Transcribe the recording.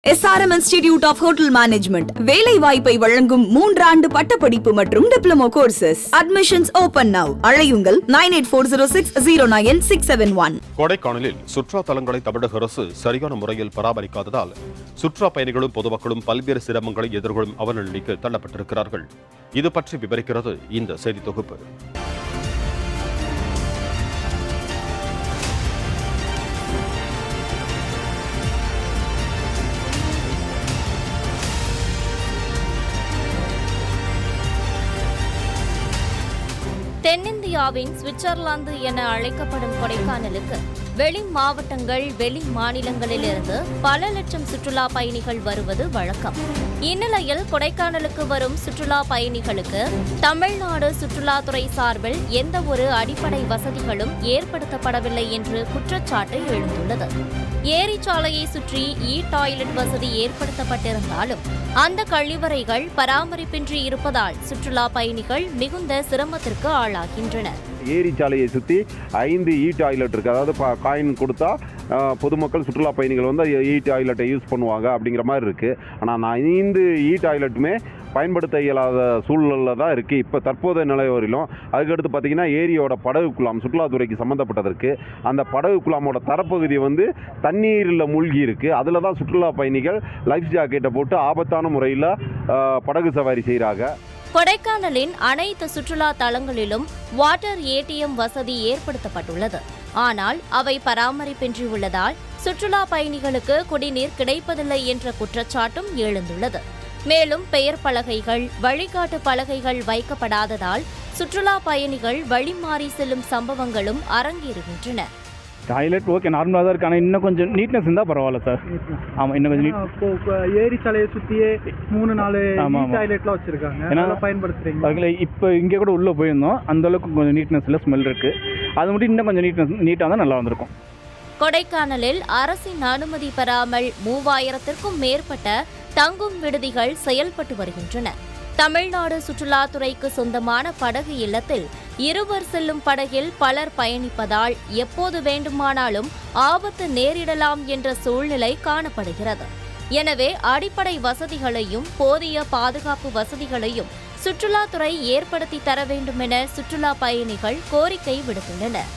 SRM Institute of Hotel Management வேலை வாய்ப்பை வழங்கும் 3 ஆண்டு பட்டப்படிப்பு மற்றும் diploma courses. Admissions open now. அழையுங்கள் 9840609671. கொடைக்கானலில் சுற்றுலா தலங்களை தமிழக அரசு சரியான முறையில் பராமரிக்காததால் சுற்றுலா பயணிகளும் பொதுமக்களும் பல்வேறு சிரமங்களை எதிர்கொள்ளும் அவலநிலைக்கு தள்ளப்பட்டிருக்கிறார்கள். இது பற்றி விவரிக்கிறது இந்த செய்தி தொகுப்பு. தென்னிந்தியாவின் சுவிட்சர்லாந்து என அழைக்கப்படும் கொடைக்கானலுக்கு வெளி மாவட்டங்கள், வெளி மாநிலங்களிலிருந்து பல லட்சம் சுற்றுலா பயணிகள் வருவது வழக்கம். இந்நிலையில் கொடைக்கானலுக்கு வரும் சுற்றுலா பயணிகளுக்கு தமிழ்நாடு சுற்றுலாத்துறை சார்பில் எந்த ஒரு அடிப்படை வசதிகளும் ஏற்படுத்தப்படவில்லை என்று குற்றச்சாட்டு எழுந்துள்ளது. ஏரிச்சாலையை சுற்றி டாய்லெட் வசதி ஏற்படுத்தப்பட்டிருந்தாலும் அந்த கழிவறைகள் பராமரிப்பின்றி இருப்பதால் சுற்றுலா பயணிகள் மிகுந்த சிரமத்திற்கு ஆளாகின்றனர். ஏரிச்சாலையை சுற்றி 5 டாய்லெட் இருக்குது. அதாவது காயின் கொடுத்தா பொதுமக்கள் சுற்றுலா பயணிகள் வந்து டாய்லெட்டை யூஸ் பண்ணுவாங்க அப்படிங்கிற மாதிரி இருக்குது. ஆனால் 5 டாய்லெட்டுமே பயன்படுத்த இயலாத சூழலில் தான் இருக்குது இப்போ தற்போதைய நிலை வரையிலும். அதுக்கடுத்து பார்த்திங்கன்னா ஏரியோட படகு குழாம் சுற்றுலாத்துறைக்கு சம்மந்தப்பட்டதற்கு அந்த படகு குழாமோட தரப்பகுதி வந்து தண்ணீரில் மூழ்கி இருக்குது. அதில் தான் சுற்றுலா பயணிகள் லைஃப் ஜாக்கெட்டை போட்டு ஆபத்தான முறையில் படகு சவாரி செய்கிறாங்க. கொடைக்கானலின் அனைத்து சுற்றுலா தலங்களிலும் வாட்டர் ATM வசதி ஏற்படுத்தப்பட்டுள்ளது. ஆனால் அவை பராமரிப்பின்றி உள்ளதால் சுற்றுலா பயணிகளுக்கு குடிநீர் கிடைப்பதில்லை என்ற குற்றச்சாட்டும் எழுந்துள்ளது. மேலும் பெயர் பலகைகள், வழிகாட்டு பலகைகள் வைக்கப்படாததால் சுற்றுலா பயணிகள் வழி மாறி செல்லும் சம்பவங்களும் அரங்கேறுகின்றன. டாய்லெட் ஓகே நார்மலாக தான் இருக்குது. ஆனால் இன்னும் கொஞ்சம் நீட்னஸ் இருந்தால் பரவாயில்ல சார். ஆமாம், இன்னும் கொஞ்சம் இப்போ ஏரிச்சாலையை சுற்றியே 3-4 டாய்லெட்லாம் வச்சுருக்காங்க. ஏன்னா பயன்படுத்துகிறீங்க. இப்போ இங்கே கூட உள்ளே போயிருந்தோம், அந்தளவுக்கு கொஞ்சம் நீட்னஸில் ஸ்மெல் இருக்குது. அது மட்டும் இன்னும் கொஞ்சம் நீட்டாக தான் நல்லா வந்திருக்கும். கொடைக்கானலில் அரசின் அனுமதி பெறாமல் 3000த்திற்கும் மேற்பட்ட தங்கும் விடுதிகள் செயல்பட்டு வருகின்றன. தமிழ்நாடு சுற்றுலாத்துறைக்கு சொந்தமான படகு இல்லத்தில் இருவர் செல்லும் படகில் பலர் பயணிப்பதால் எப்போது வேண்டுமானாலும் ஆபத்து நேரிடலாம் என்ற சூழ்நிலை காணப்படுகிறது. எனவே அடிப்படை வசதிகளையும் போதிய பாதுகாப்பு வசதிகளையும் சுற்றுலாத்துறை ஏற்படுத்தி தர வேண்டும் என சுற்றுலா பயணிகள் கோரிக்கை விடுத்துள்ளனர்.